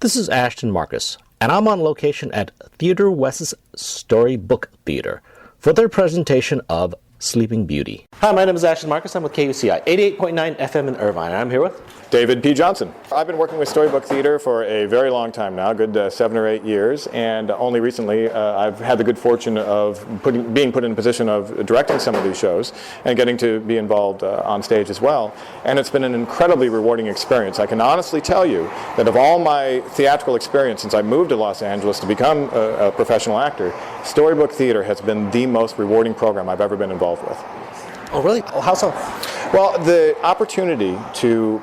This is Asha Marcus, and I'm on location at Theatre West's Storybook Theatre for their presentation of Sleeping Beauty. Hi, my name is Asha Marcus. I'm with KUCI 88.9 FM in Irvine, and I'm here with David P. Johnson. I've been working with Storybook Theatre for a very long time now, good 7 or 8 years, and only recently I've had the good fortune of being put in a position of directing some of these shows and getting to be involved on stage as well. And it's been an incredibly rewarding experience. I can honestly tell you that of all my theatrical experience since I moved to Los Angeles to become a professional actor, Storybook Theatre has been the most rewarding program I've ever been involved with. Oh, really? Oh, how so? Well, the opportunity to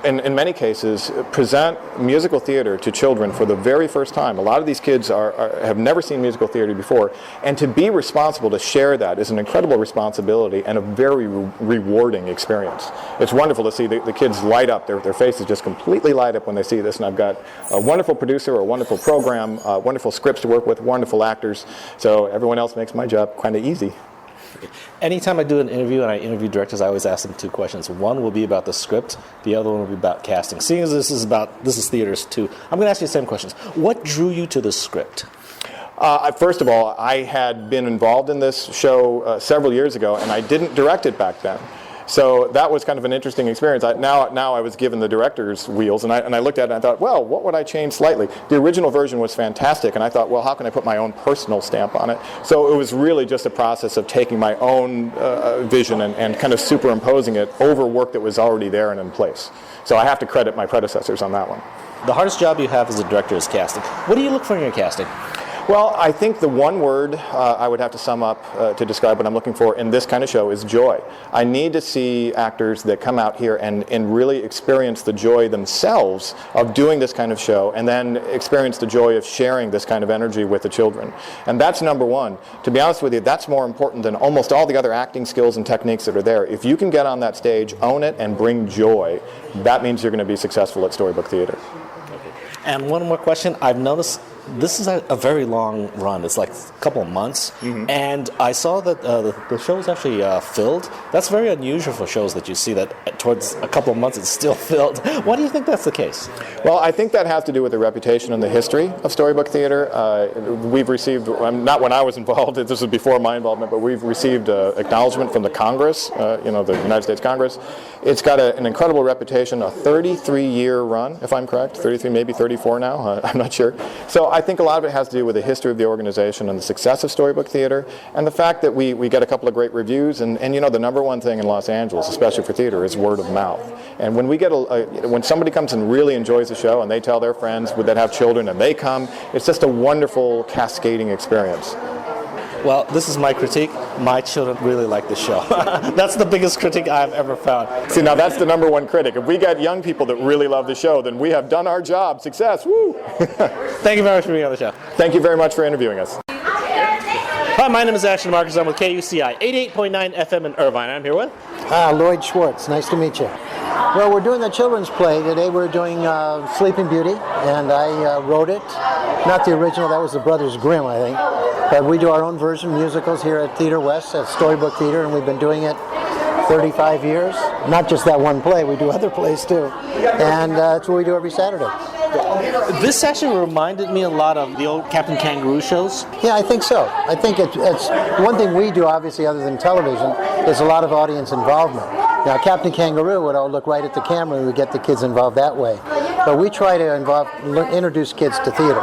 in many cases, present musical theater to children for the very first time. A lot of these kids have never seen musical theater before, and to be responsible to share that is an incredible responsibility and a very rewarding experience. It's wonderful to see the kids light up, their faces just completely light up when they see this, and I've got a wonderful producer, a wonderful program, wonderful scripts to work with, wonderful actors, so everyone else makes my job kind of easy. Anytime I do an interview and I interview directors, I always ask them two questions. One will be about the script, the other one will be about casting. Seeing as this is theaters too, I'm going to ask you the same questions. What drew you to the script? First of all, I had been involved in this show several years ago, and I didn't direct it back then. So that was kind of an interesting experience. Now I was given the director's wheels, and I looked at it and I thought, well, what would I change slightly? The original version was fantastic, and I thought, well, how can I put my own personal stamp on it? So it was really just a process of taking my own vision and kind of superimposing it over work that was already there and in place. So I have to credit my predecessors on that one. The hardest job you have as a director is casting. What do you look for in your casting? Well, I think the one word I would have to sum up to describe what I'm looking for in this kind of show is joy. I need to see actors that come out here and really experience the joy themselves of doing this kind of show, and then experience the joy of sharing this kind of energy with the children. And that's number one. To be honest with you, that's more important than almost all the other acting skills and techniques that are there. If you can get on that stage, own it, and bring joy, that means you're going to be successful at Storybook Theatre. Okay. And one more question. I've noticed this is a very long run. It's like a couple of months. Mm-hmm. And I saw that the show is actually filled. That's very unusual for shows that you see that towards a couple of months it's still filled. Why do you think that's the case? Well, I think that has to do with the reputation and the history of Storybook Theatre. We've received, not when I was involved, this was before my involvement, but we've received acknowledgement from the Congress, the United States Congress. It's got an incredible reputation, a 33-year run, if I'm correct, 33, maybe 34 now, I'm not sure. So I think a lot of it has to do with the history of the organization and the success of Storybook Theatre, and the fact that we get a couple of great reviews, and the number one thing in Los Angeles, especially for theater, is word of mouth. And when we get when somebody comes and really enjoys the show, and they tell their friends that have children, and they come, it's just a wonderful cascading experience. Well, this is my critique. My children really like the show. That's the biggest critique I've ever found. See, now that's the number one critic. If we got young people that really love the show, then we have done our job. Success. Woo! Thank you very much for being on the show. Thank you very much for interviewing us. Hi, my name is Asha Marcus. I'm with KUCI 88.9 FM in Irvine. I'm here with Lloyd Schwartz. Nice to meet you. Well, we're doing the children's play today. We're doing Sleeping Beauty, and I wrote it. Not the original, that was the Brothers Grimm, I think. But we do our own version, musicals here at Theatre West, at Storybook Theatre, and we've been doing it 35 years. Not just that one play, we do other plays too. And that's what we do every Saturday. This actually reminded me a lot of the old Captain Kangaroo shows. Yeah, I think so. I think it's one thing we do, obviously, other than television, is a lot of audience involvement. Now, Captain Kangaroo would all look right at the camera and we get the kids involved that way. But we try to introduce kids to theater,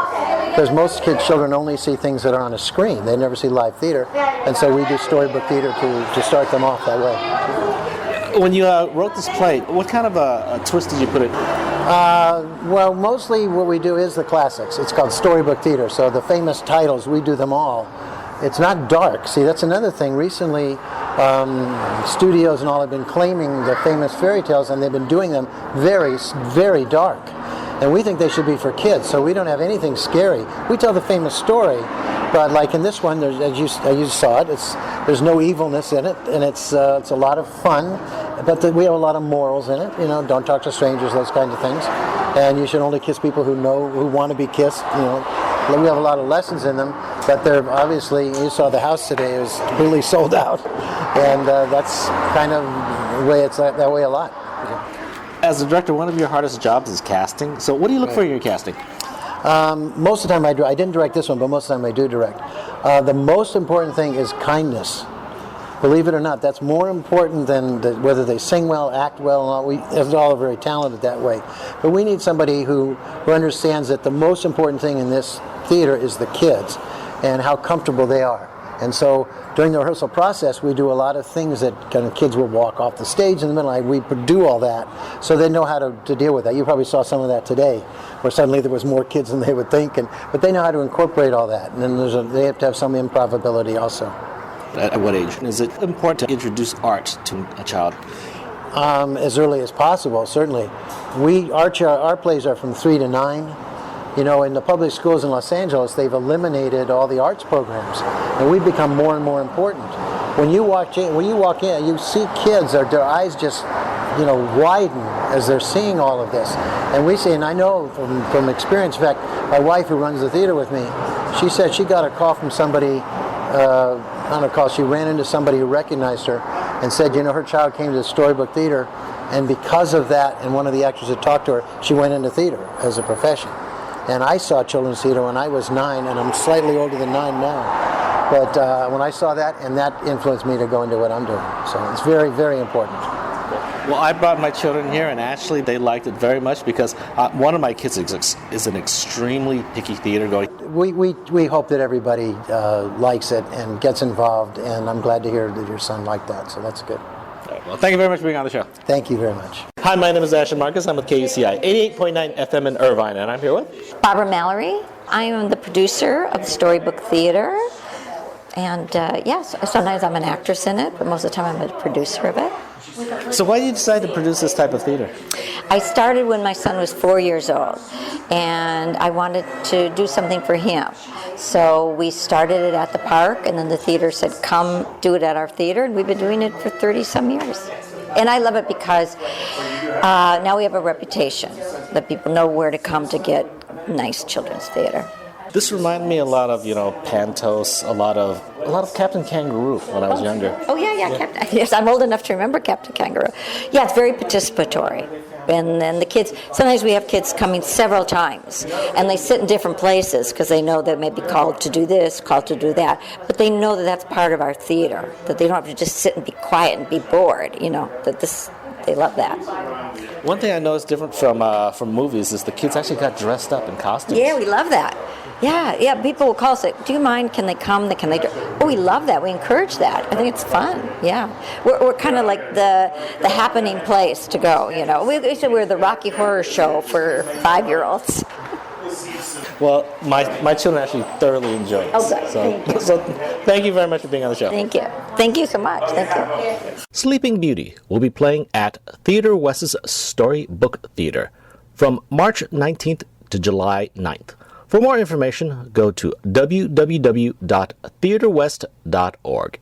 because most children only see things that are on a screen. They never see live theater, and so we do Storybook Theater to start them off that way. When you wrote this play, what kind of a twist did you put it? Well, mostly what we do is the classics. It's called Storybook Theater, so the famous titles, we do them all. It's not dark. See, that's another thing. Recently, studios and all have been claiming the famous fairy tales, and they've been doing them very, very dark. And we think they should be for kids, so we don't have anything scary. We tell the famous story, but like in this one, as you saw it, there's no evilness in it, and it's a lot of fun. But we have a lot of morals in it. Don't talk to strangers, those kinds of things. And you should only kiss people who want to be kissed. We have a lot of lessons in them, but they're obviously, you saw the house today, is completely sold out. And that's kind of the way it's that way a lot. As a director, one of your hardest jobs is casting. So what do you look for in your casting? Most of the time I do. I didn't direct this one, but most of the time I do direct. The most important thing is kindness. Believe it or not, that's more important than whether they sing well, act well, and all. We're all very talented that way. But we need somebody who understands that the most important thing in this theater is the kids and how comfortable they are. And so during the rehearsal process, we do a lot of things that kind of kids will walk off the stage in the middle. We do all that so they know how to deal with that. You probably saw some of that today, where suddenly there was more kids than they would think, but they know how to incorporate all that. And then they have to have some improv-ability also. At what age is it important to introduce art to a child? As early as possible, certainly. Our plays are from 3 to 9. You know, in the public schools in Los Angeles, they've eliminated all the arts programs, and we've become more and more important. When you walk in, you see kids; their eyes just, widen as they're seeing all of this. And we see, and I know from experience. In fact, my wife, who runs the theater with me, she said she got a call from somebody. On a call, she ran into somebody who recognized her and said, her child came to the Storybook Theater, and because of that, and one of the actors had talked to her, she went into theater as a profession. And I saw children's theater when I was 9, and I'm slightly older than 9 now. But when I saw that, and that influenced me to go into what I'm doing. So it's very, very important. Well, I brought my children here, and actually they liked it very much because one of my kids is an extremely picky theater going. We hope that everybody likes it and gets involved, and I'm glad to hear that your son liked that, so that's good. Right, well, thank you very much for being on the show. Thank you very much. Hi, my name is Asha Marcus. I'm with KUCI 88.9 FM in Irvine, and I'm here with Barbara Mallory. I am the producer of the Storybook Theater. And yes, sometimes I'm an actress in it, but most of the time I'm a producer of it. So why did you decide to produce this type of theater? I started when my son was 4 years old, and I wanted to do something for him. So we started it at the park, and then the theater said, come do it at our theater, and we've been doing it for 30-some years. And I love it because now we have a reputation that people know where to come to get nice children's theater. This reminded me a lot of, Pantos, a lot of Captain Kangaroo when I was younger. Oh, yeah. Captain. Yes, I'm old enough to remember Captain Kangaroo. Yeah, it's very participatory. And then the kids, sometimes we have kids coming several times, and they sit in different places because they know they may be called to do this, called to do that, but they know that that's part of our theater, that they don't have to just sit and be quiet and be bored, that they love that. One thing I noticed different from movies is the kids actually got dressed up in costumes. Yeah, we love that. Yeah, people will call us, say, do you mind, can they come, oh, we love that, we encourage that. I think it's fun, yeah. We're kind of like the happening place to go, We said we're the Rocky Horror Show for 5-year-olds. Well, my children actually thoroughly enjoy it. Oh, good. So thank you very much for being on the show. Thank you. Thank you so much. Thank you. Sleeping Beauty will be playing at Theater West's Storybook Theater from March 19th to July 9th. For more information, go to www.theaterwest.org.